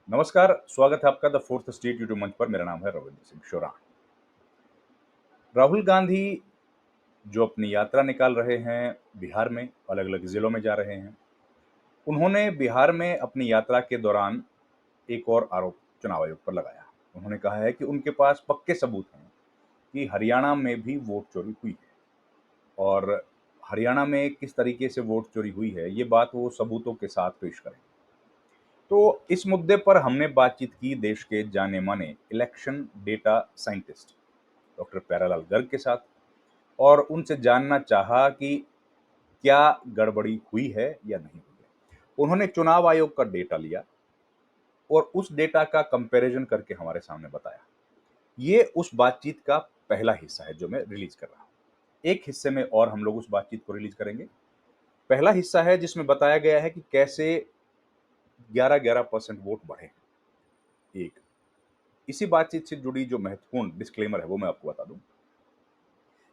नमस्कार, स्वागत है आपका द फोर्थ स्टेट यूट्यूब मंच पर। मेरा नाम है रविंद्र सिंह शोरा। राहुल गांधी जो अपनी यात्रा निकाल रहे हैं बिहार में, अलग-अलग जिलों में जा रहे हैं। उन्होंने बिहार में अपनी यात्रा के दौरान एक और आरोप चुनाव आयोग पर लगाया। उन्होंने कहा है कि उनके पास पक्के सबूत हैं कि हरियाणा में भी वोट चोरी हुई है और हरियाणा में किस तरीके से वोट चोरी हुई है, ये बात वो सबूतों के साथ पेश करेंगे। तो इस मुद्दे पर हमने बातचीत की देश के जाने-माने election data scientist doctor Pyarelal Garg के साथ और उनसे जानना चाहा कि क्या गड़बड़ी हुई है या नहीं हुई है। उन्होंने चुनाव आयोग का डेटा लिया और उस डेटा का कंपैरिजन करके हमारे सामने बताया। ये उस बातचीत का पहला हिस्सा है जो मैं रिलीज़ कर रहा हूँ। एक हिस्से में और हम लोग उस बातचीत को रिलीज़ करेंगे। पहला हिस्सा है जिसमें बताया गया है कि कैसे 11-11% वोट बढ़े। एक इसी बातचीत से जुड़ी जो महत्वपूर्ण डिस्क्लेमर है वो मैं आपको बता दूँ।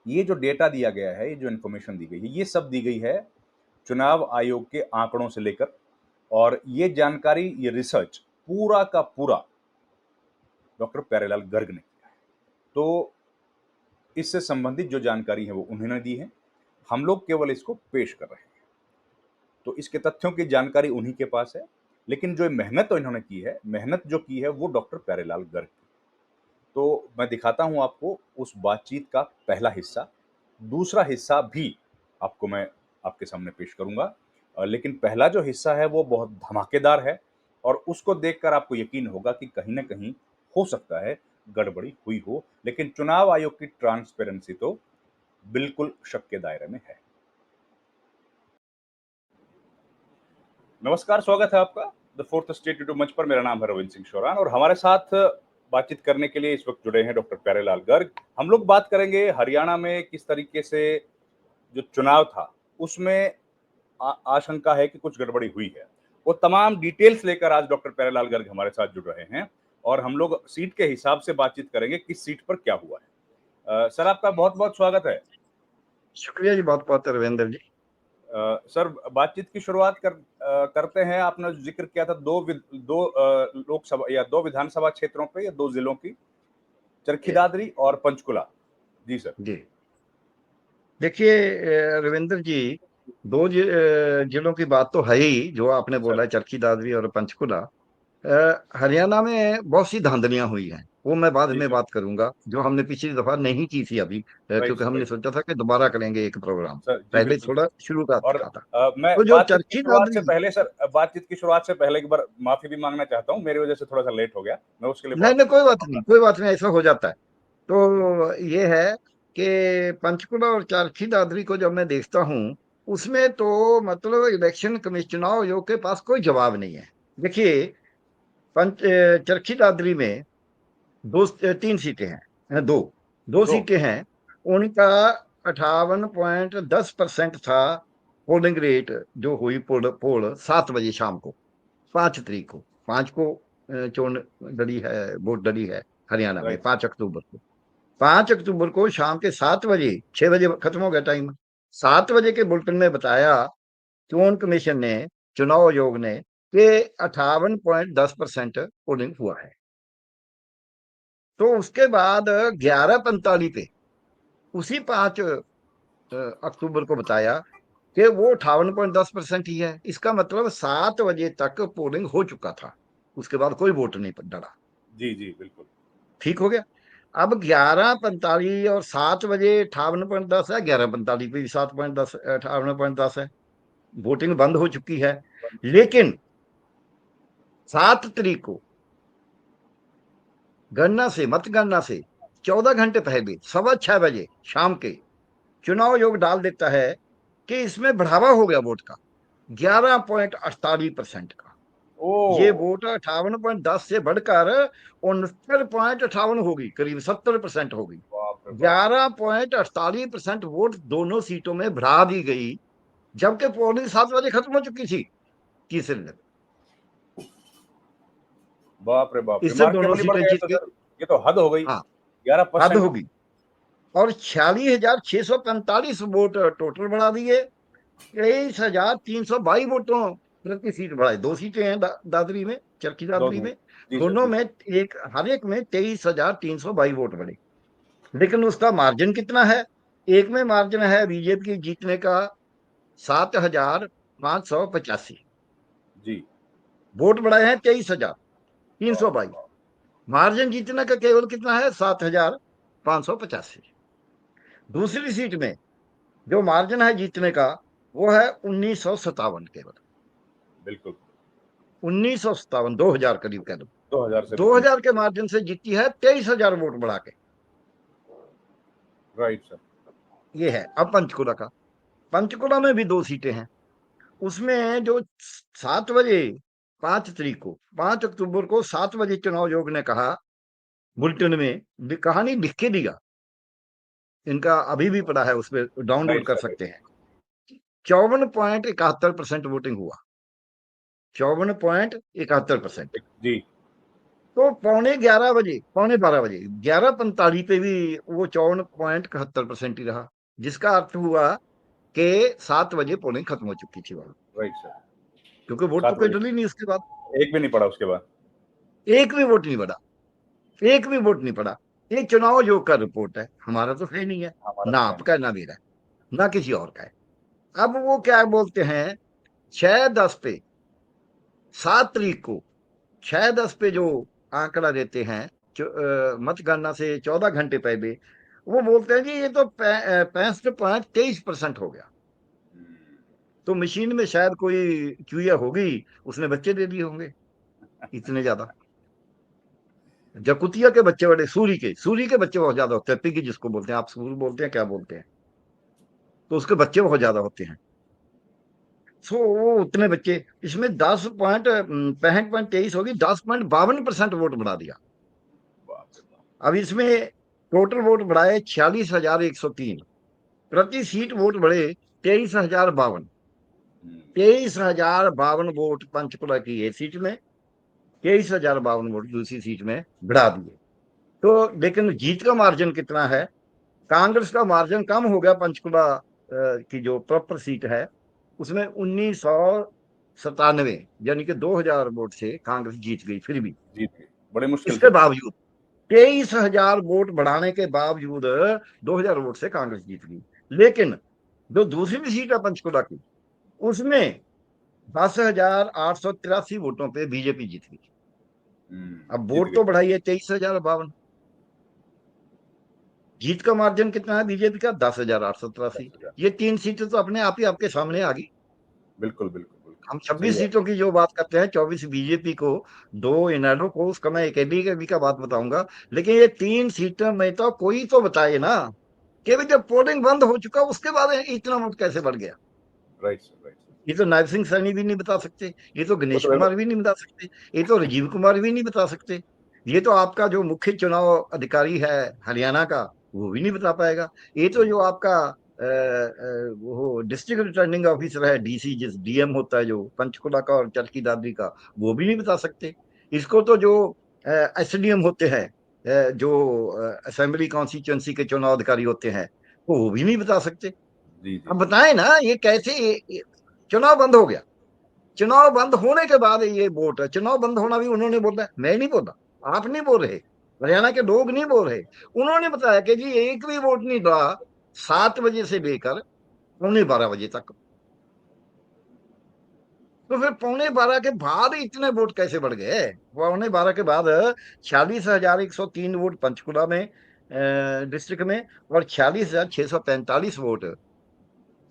ये जो डेटा दिया गया है, ये जो इन्फॉर्मेशन दी गई है, ये सब दी गई है चुनाव आयोग के आंकड़ों से लेकर और ये जानकारी, ये रिसर्च पूरा का पूरा डॉक्टर प्यारेलाल गर्ग ने किया है। तो इससे संबंधित जो जानकारी है वो उन्होंने दी है। हम लोग केवल इसको पेश कर रहे हैं। तो इसके तथ्यों की जानकारी उन्हीं के पास है, लेकिन जो मेहनत इन्होंने की है, मेहनत जो की है वो डॉक्टर प्यारेलाल गर्ग की। तो मैं दिखाता हूँ आपको उस बातचीत का पहला हिस्सा। दूसरा हिस्सा भी आपको मैं आपके सामने पेश करूँगा। लेकिन पहला जो हिस्सा है वो बहुत धमाकेदार है और उसको देखकर आपको यकीन होगा कि कहीं न कहीं हो सकता है गड़बड़ी हुई हो, लेकिन चुनाव आयोग की ट्रांसपेरेंसी तो बिल्कुल शक के दायरे में है। नमस्कार, स्वागत है आपका द फोर्थ स्टेट यूट्यूब मंच पर। मेरा नाम है रविंद्र सिंह शोरान और हमारे साथ बातचीत करने के लिए इस वक्त जुड़े हैं डॉक्टर प्यारेलाल गर्ग। हम लोग बात करेंगे हरियाणा में किस तरीके से जो चुनाव था उसमें आशंका है कि कुछ गड़बड़ी हुई है। वो तमाम डिटेल्स लेकर आज डॉक्टर प्यारेलाल गर्ग हमारे साथ जुड़ रहे हैं और हम लोग सीट के हिसाब से बातचीत करेंगे किस सीट पर क्या हुआ है। सर आपका बहुत-बहुत स्वागत है। शुक्रिया जी, बहुत-बहुत रविंद्र जी। सर बातचीत की शुरुआत करते हैं। आपने ज़िक्र किया था 2 लोकसभा या 2 विधानसभा क्षेत्रों पे या 2 जिलों की, चरखी जी, दादरी और पंचकुला। जी सर। जी। देखिए रविंद्र जी, 2 जिलों की बात तो है ही, जो आपने सर, बोला है चरखी दादरी और पंचकुला। हरियाणा में बहुत सी धांधलियाँ हुई हैं, वो मैं बाद जी में सर। बात करूँगा, जो हमने पिछली दफ़ा नहीं की थी अभी। राइट क्योंकि सर, हमने राइट। सोचा था कि दोबारा करेंगे एक प्रोग्राम, सर, जी पहले बिल्कुल थोड़ा सर। शुरुआत और का था। मैं तो जो बातचीत की चरखी शुरुआत से दादरी, पहले सर बातचीत की शुरुआत से पहले एक बार माफ़ी भी माँगना चाहता हूँ, मेरी वज़ह से थोड़ा-सा लेट हो गया। मैं उसके लिए नहीं, नहीं, बहुत कोई बात क्षमा नहीं, प्रार्थी कोई हूँ। बात नहीं, ऐसा हो जाता है। तो ये है कि पंचकुला और चरखी दादरी को जब मैं देखता हूँ, उसमें तो मतलब इलेक्शन कमीशन, चुनाव आयोग के पास कोई जवाब नहीं है। देखिए, चरखी दादरी में 3 सीटें हैं, 2 2 सीटें हैं। उनका 58.10% था पोलिंग रेट, जो हुई पोल पोल 7 बजे शाम को, 5 तारीख को। 5 को चोन डली है, वोट डली है हरियाणा में, राइट सर। 5 अक्टूबर को। 5 अक्टूबर को शाम के 7 बजे, 6 बजे खत्म हो गया टाइम। 7 बजे के बुलेटिन में बताया, चुनाव कमीशन ने, चुनाव आयोग ने, कि 58.10% पोलिंग हुआ है। तो उसके बाद 11:45 पे, उसी 5 अक्टूबर को बताया कि वो 58.10% ही है। इसका मतलब 7 बजे तक पोलिंग हो चुका था, उसके बाद कोई वोट नहीं डला। जी, जी, बिल्कुल। ठीक हो गया। अब 11:45 और 7 बजे 58.10 है, 11:45 पे भी 7.10, 58.10 है। वोटिंग बंद हो चुकी है। लेकिन 7 तारीख को गणना से, मतगणना से 14 घंटे पहले, 6:15 बजे शाम के, चुनाव आयोग डाल देता है कि इसमें बढ़ावा हो गया वोट का, 11.48% का। ये ओह! वोट 58.10 से बढ़कर 69.58 होगी, करीब 70% होगी। बाप रे बाप! 11.48% वोट दोनों सीटों में बढ़ा दी गई, जबकि पोलिंग 7 बजे खत्म हो चुकी थी तीसरे दिन। बाप रे बाप! इससे दोनों रिमार्केबली बढ़ सीटें गया ये जीत तो गई। सर, ये तो हद हो गई। हाँ, हद 11% होगी। और 46,645 वोट टोटल बढ़ा दिए। 23,322 वोटों प्रति सीट बढ़ाए। 2 सीटें हैं दादरी में, चरखी दादरी में, जी सर, दोनों जी में सर। एक, हर एक में 23,322 वोट बढ़े। लेकिन उसका मार्जिन कितना है? एक में मार्जिन है बीजेपी के जीतने का 7,585 जी। वोट बढ़ाए हैं 23,322। वाह! मार्जिन जीतने का केवल कितना है? 7,585। दूसरी सीट में जो मार्जिन है जीतने का वो है 1957 केवल। बिल्कुल। 1957, 2000 करीब कह दो। 2000 से भी कम। 2000 के मार्जिन से जीती है 23,000 वोट बढ़ा के। Right sir. ये है। अब पंचकुला का, पंचकुला में भी 2 सीटें हैं। उसमें जो 7 बजे, 5 तारीख को, 5 अक्टूबर को 7 बजे चुनाव आयोग ने कहा, बुलेटिन में कहानी लिख के दिया, इनका अभी भी पड़ा है, उसमें डाउनलोड राइट कर सर, राइट। सकते हैं। 54.71% वोटिंग हुआ। 54.71%। जी। तो 11:15 बजे, 11:45 बजे, 11:45 पे भी वो 54.71% ही रहा, जिसका अर्थ हुआ कि 7 बजे पोलिंग खत्म हो चुकी थी वहां, राइट सर। क्योंकि वोट तो 7 कोई बजे डली नहीं उसके बाद। एक भी नहीं पड़ा उसके बाद। एक भी वोट नहीं पड़ा, एक भी वोट नहीं पड़ा। ये चुनाव आयोग का रिपोर्ट है, हमारा तो है नहीं है, हमारा ना तो है नहीं। आपका, ना मेरा, ना किसी और का है। अब वो क्या बोलते हैं, 6:10 पे, 7 तारीख को 6:10 पे जो आंकड़ा देते हैं, मतगणना से 14 घंटे पहले, वो बोलते हैं जी ये तो 65.23% हो गया। हुँ। तो मशीन में शायद कोई चूहिया होगी, उसने बच्चे दे दिए होंगे इतने ज्यादा। जकुतिया के बच्चे बड़े, सूरी के बच्चे बहुत ज्यादा होते हैं, पिगी जिसको बोलते हैं, आप सूर बोलते हैं क्या बोलते हैं, तो उसके बच्चे बहुत ज्यादा होते हैं। सो वो उतने बच्चे, इसमें 10.65.23 होगी, 10.52% वोट बढ़ा दिया। बाप रे बाप! अब इसमें टोटल वोट बढ़ाए 46,103, प्रति सीट वोट बढ़े 23,052। हुँ। 23,052 वोट पंचकुला की एक सीट में, 23,052 वोट दूसरी सीट में बढ़ा दिए। तो लेकिन जीत का मार्जिन कितना है? कांग्रेस का मार्जिन कम हो गया पंचकुला की जो प्रॉपर सीट है, उसमें 1997, यानी कि 2000 वोट से कांग्रेस जीत गई फिर भी। जीत गए, बड़े मुश्किल इसके से। बावजूद 23,000 वोट बढ़ाने के बावजूद 2000 वोट से कांग्रेस जीत गई। लेकिन जो दूसरी सीट है पंचकुला की, उसमें 10,883 वोटों पे बीजेपी जीत गई। हुँ, अब जीत वोट गए। तो बढ़ाई है 23,052, जीत का मार्जिन कितना है बीजेपी का? 10,883। 10,000। ये 3 सीटें तो अपने आप ही आपके सामने आ गई। बिल्कुल, बिल्कुल, बिल्कुल। हम सही 26 बात सीटों की जो बात करते हैं, 24 बीजेपी को, 2 इनेलो को, उसका मैं अकेली के भी का बात बताऊंगा। लेकिन ये 3 सीटों में तो कोई तो बताए ना कि भाई जब पोलिंग बंद हो चुका उसके बाद इतना वोट कैसे बढ़ गया। है। Right sir, right sir. ये तो नायब सिंह सैनी भी नहीं बता सकते, ये तो वो गणेश तो कुमार भी नहीं बता सकते, ये तो राजीव कुमार भी नहीं बता सकते, ये तो आपका जो मुख्य चुनाव अधिकारी है हरियाणा का, वो भी नहीं बता पाएगा। ये तो जो आपका वो डिस्ट्रिक्ट रिटर्निंग ऑफिसर है, डीसी, जिस डीएम होता है जो पंचकुला का और चरखी दादरी का, वो भी नहीं बता सकते। इसको तो जो एसडीएम होते हैं, जो असेंबली कॉन्स्टिट्यूंसी के चुनाव अधिकारी होते हैं, वो भी नहीं बता सकते। जी, जी, अब जी। बताएं ना ये कैसे, चुनाव बंद हो गया, चुनाव बंद होने के बाद ये वोट है, चुनाव बंद होना भी उन्होंने बोला, मैं नहीं बोला, आप नहीं बोल रहे, हरियाणा के लोग नहीं बोल रहे, उन्होंने बताया कि जी एक भी वोट नहीं डला 7 बजे से लेकर 12:15 बजे तक। तो फिर 12:15 के बाद इतने वोट कैसे बढ़ गए? 12:15 के बाद 46,103 वोट पंचकुला में डिस्ट्रिक्ट में, और 46,645 वोट,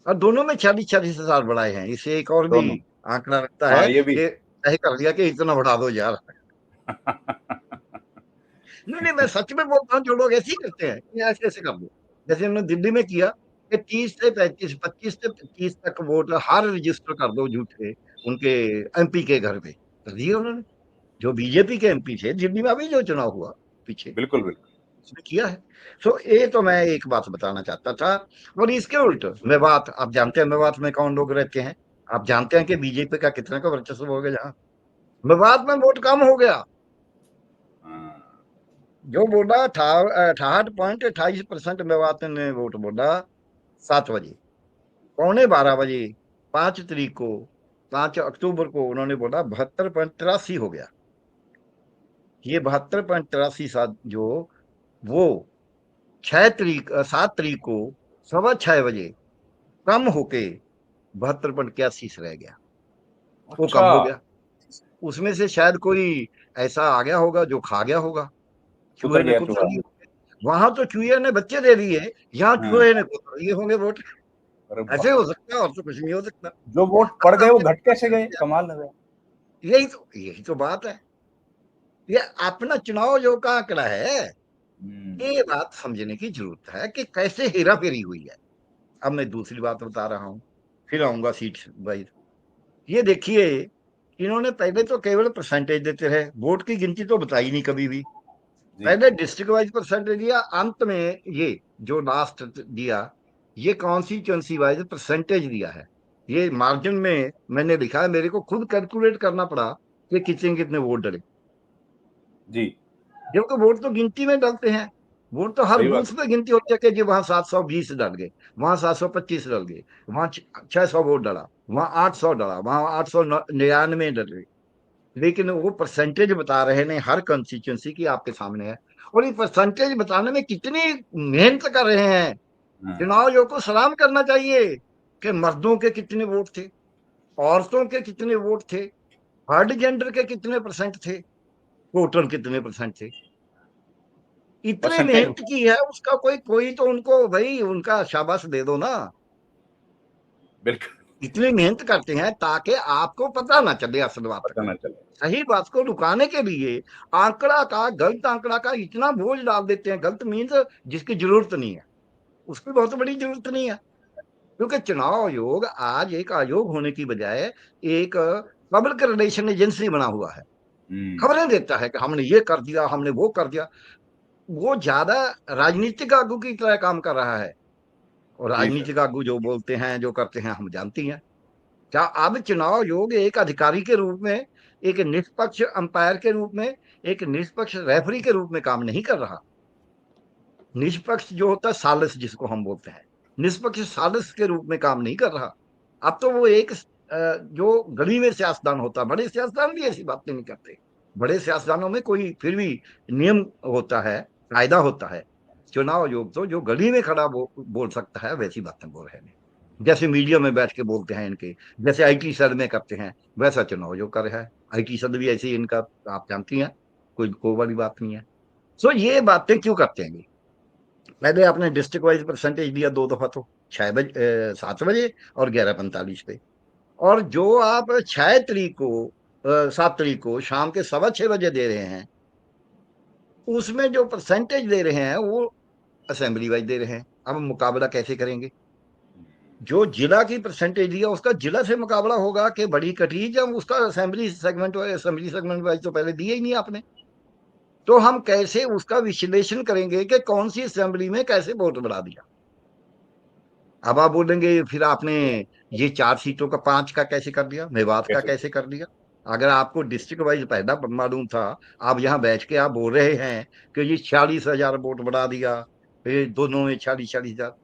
और दोनों में 40-40 हजार बढ़ाए हैं। इससे एक और भी दोनों। आंकड़ा लगता हाँ, है ये भी। कि तय कर दिया कि इतना बढ़ा दो यार। नहीं नहीं, मैं सच में बोलता हूँ, जो लोग ऐसे ही करते हैं ये ऐसे ऐसे कर दो, जैसे उन्होंने दिल्ली में किया कि 30 से 35, 25 से 25 तक वोट हर रजिस्टर कर दो झूठे उनके एमपी के घर पे, कर दिए उन्होंने। जो बीजेपी के एमपी थे दिल्ली में, अभी जो चुनाव हुआ पीछे, बिल्कुल, बिल्कुल। उसने किया है। सो ये तो मैं एक बात बताना चाहता था। और इसके उल्ट मेवात, आप जानते हैं मेवात में कौन लोग रहते हैं, आप जानते हैं कि बीजेपी का कितना का वर्चस्व हो गया जहाँ। मेवात में वोट कम हो गया, हाँ। जो बोला 68.28% मेवात ने वोट बोला 7 बजे, 11:15 बजे, 5 तारीख को 5 अक्टूबर को उन्होंने बोला 72.83 हो गया। ये 72.83 सात जो वो 7 तारीख को 6:15 बजे कम होके 72.81 से रह गया। वो कम अच्छा, हो गया। उसमें से शायद कोई ऐसा आ गया होगा जो खा गया होगा। उतर चूहे ने गया कुतर चूहा। लिए होंगे। वहां तो चूहे ने बच्चे दे दिए, यहाँ हाँ, चूहे ने कुतर लिए होंगे वोट। अरे ऐसे वाह! हो सकता है और तो कुछ नहीं हो सकता। जो वोट अब पड़ गए वो सामने घट कैसे गए? कमाल है। यही तो बात है। ये अपना चुनाव जो का आंकड़ा है, हुँ, ये बात समझने की जरूरत है कि कैसे हेरा फेरी हुई है। अब मैं दूसरी बात बता रहा हूँ, फिर आऊंगा सीट वाइज। ये देखिए, इन्होंने पहले तो केवल परसेंटेज देते रहे, वोट की गिनती तो बताई नहीं कभी भी। जी, पहले डिस्ट्रिक्ट वाइज परसेंटेज दिया, अंत में ये जो लास्ट दिया, ये कॉन्स्टिट्यूंसी वाइज परसेंटेज दिया है। ये मार्जिन में मैंने लिखा है, मेरे को खुद कैलकुलेट करना पड़ा कि कितने कितने वोट डले। जी, जबकि वोट तो गिनती में डलते हैं। वोट तो हर सही बात बूथ पे गिनती होती है कि जी वहां 720 डल गए, वहां 725 डल गए, वहां 600 वोट डला, वहां 800 डला, वहां 899 डल गए। लेकिन वो परसेंटेज बता रहे हैं हर कंस्टिट्यूंसी की आपके सामने है। और ये परसेंटेज बताने में कितनी मेहनत कर रहे हैं। है। हाँ, चुनाव आयोग को सलाम करना चाहिए कि मर्दों के कितने वोट थे, औरतों के कितने वोट थे, थर्ड जेंडर के कितने परसेंट थे, टोटल कितने परसेंट थे। इतनी परसेंटेज मेहनत की है, उसका कोई कोई तो उनको भाई उनका शाबाश दे दो ना। बिल्कुल, इतनी मेहनत करते हैं ताकि आपको पता ना चले असल बात पता का। ना चले। सही बात को लुकाने के लिए आंकड़ा का, गलत आंकड़ा का इतना बोझ डाल देते हैं। गलत मीन्स जिसकी जरूरत नहीं है, उसकी बहुत बड़ी जरूरत नहीं है। क्योंकि चुनाव आयोग आज एक आयोग होने की बजाय एक पब्लिक रिलेशन एजेंसी बना हुआ है। हुँ, खबरें देता है कि हमने ये कर दिया, हमने वो कर दिया। वो ज्यादा राजनीतिक आगू की तरह काम कर रहा है। और जी सर। राजनीतिक आगू जो बोलते हैं, जो करते हैं, हम जानती हैं। क्या अब चुनाव आयोग एक अधिकारी के रूप में, एक निष्पक्ष अंपायर के रूप में, एक निष्पक्ष रेफरी के रूप में काम नहीं कर रहा। निष्पक्ष जो होता है सालिस, जिसको हम बोलते हैं, निष्पक्ष सालिस के रूप में काम नहीं कर रहा। अब तो वो एक जो गली में सियासतदान होता है, बड़े सियासतदान भी ऐसी बातें नहीं करते। बड़े सियासतदानों में कोई फिर भी नियम होता है, कायदा होता है। चुनाव आयोग तो जो गली में खड़ा बोल सकता है वैसी बातें बोल रहे हैं। जैसे मीडिया में बैठ के बोलते हैं इनके, जैसे आईटी सेल में करते हैं, वैसा चुनाव आयोग कर रहा है। आईटी सेल भी ऐसे ही इनका, आप जानती हैं, कोई बड़ी बात नहीं है। सो ये बातें क्यों करते हैं? पहले आपने डिस्ट्रिक्ट वाइज परसेंटेज दिया 2 दफा, तो 6 बजे, 7 बजे और 11:45 पे। और जो आप 6 तारीख को, 7 तारीख को शाम के 6:15 बजे दे रहे हैं, उसमें जो परसेंटेज दे रहे हैं वो असेंबली वाइज दे रहे हैं। अब हम मुकाबला कैसे करेंगे? जो जिला की परसेंटेज दिया उसका जिला से मुकाबला होगा कि बड़ी कटी, जब उसका असेंबली सेगमेंट वाइज तो पहले दिया ही नहीं आपने। तो हम कैसे उसका विश्लेषण करेंगे कि कौन सी असेंबली में कैसे वोट बढ़ा दिया? अब आप बोलेंगे फिर आपने ये 4 सीटों का 5 का कैसे कर दिया, मेवात का कैसे? कैसे कर दिया? अगर आपको डिस्ट्रिक्ट वाइज पहला मालूम था, आप यहाँ बैठ के आप बोल रहे हैं कि ये 46,000 वोट बढ़ा दिया, फिर दोनों में 46,000।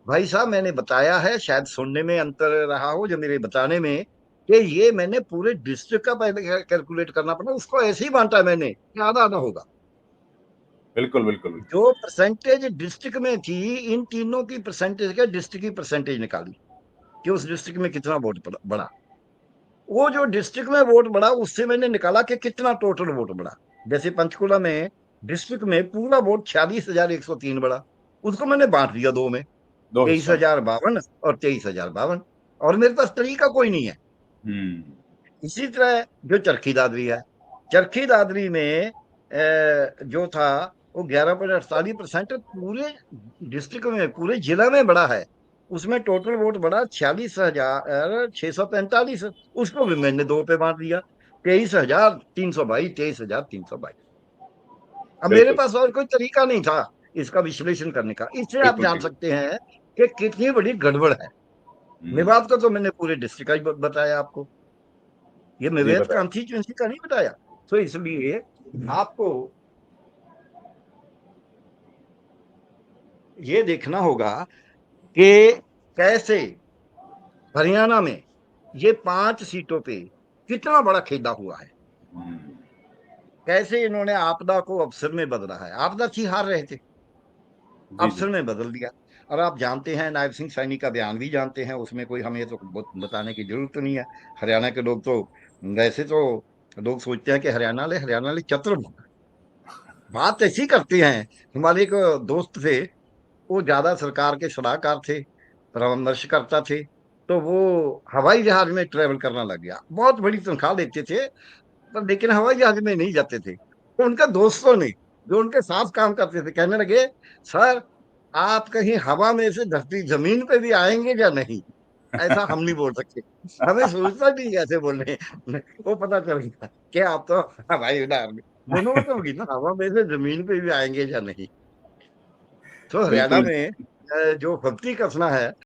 भाई साहब, मैंने बताया है, शायद सुनने में अंतर रहा हो जो मेरे बताने में, कि ये मैंने पूरे डिस्ट्रिक्ट का पहले कैलकुलेट करना पड़ा, उसको ऐसे ही बांटा मैंने कि आधा आधा होगा। बिल्कुल, बिल्कुल, बिल्कुल। जो परसेंटेज डिस्ट्रिक्ट में थी, इन तीनों की परसेंटेज का डिस्ट्रिक्ट की परसेंटेज निकाली कि उस डिस्ट्रिक्ट में कितना वोट बढ़ा। वो जो डिस्ट्रिक्ट में वोट बढ़ा उससे मैंने निकाला कि कितना टोटल वोट बढ़ा। जैसे पंचकुला में डिस्ट्रिक्ट में पूरा वोट 46,103 बढ़ा, उसको मैंने बांट दिया दो में, 2 तेईस हिस्सों में। हजार बावन और 23,052। और मेरे पास तरीका कोई नहीं है। हुँ, इसी तरह जो चरखी दादरी है, चरखी दादरी में जो था वो 11.48% पूरे डिस्ट्रिक्ट में, पूरे जिला में बढ़ा है। उसमें टोटल वोट बढ़ा 46,645। उसको भी मैंने दो पे बांट दिया, 23,322, 23,322। अब मेरे बिल्कुल, पास और कोई तरीका नहीं था इसका विश्लेषण करने का। इससे आप बिल्कुल जान ठीक है। सकते हैं कि कितनी बड़ी गड़बड़ है। हुँ, मेवात का तो मैंने पूरे डिस्ट्रिक्ट का ही बताया आपको, ये जी मेवेत बताइए। कॉन्स्टिट्यूंसी का नहीं बताया। तो इसलिए आपको ये देखना होगा कि कैसे हरियाणा में ये 5 सीटों पे कितना बड़ा खेदा हुआ है। हम्म, कैसे इन्होंने आपदा को अवसर में बदला है। आपदा थी, हार रहे थे, जी जी। अवसर में बदल दिया। और आप जानते हैं, नायब सिंह सैनी का बयान भी जानते हैं, उसमें कोई हमें तो बताने की जरूरत तो नहीं है। हरियाणा के लोग तो, वैसे तो लोग सोचते हैं कि हरियाणा ले चतुर बात ऐसी करते हैं। हमारे एक दोस्त थे, वो ज्यादा सरकार के सलाहकार थे, परामर्श करता थे। तो वो हवाई जहाज में ट्रेवल करना लग गया, बहुत बड़ी तनख्वाह लेते थे, पर लेकिन हवाई जहाज में नहीं जाते थे। तो उनका दोस्तों ने, जो उनके साथ काम करते थे, कहने लगे, सर आप कहीं हवा में से धरती जमीन पे भी आएंगे या नहीं। ऐसा हम नहीं बोल सकते, हमें सोचना नहीं है ऐसे बोलने। वो पता चल गया कि आप तो हवाई जहाज में, दोनों तो होगी ना, हवा में से जमीन पे भी आएंगे या नहीं। तो हरियाणा बिल्कुल। में जो भक्ति कसना है,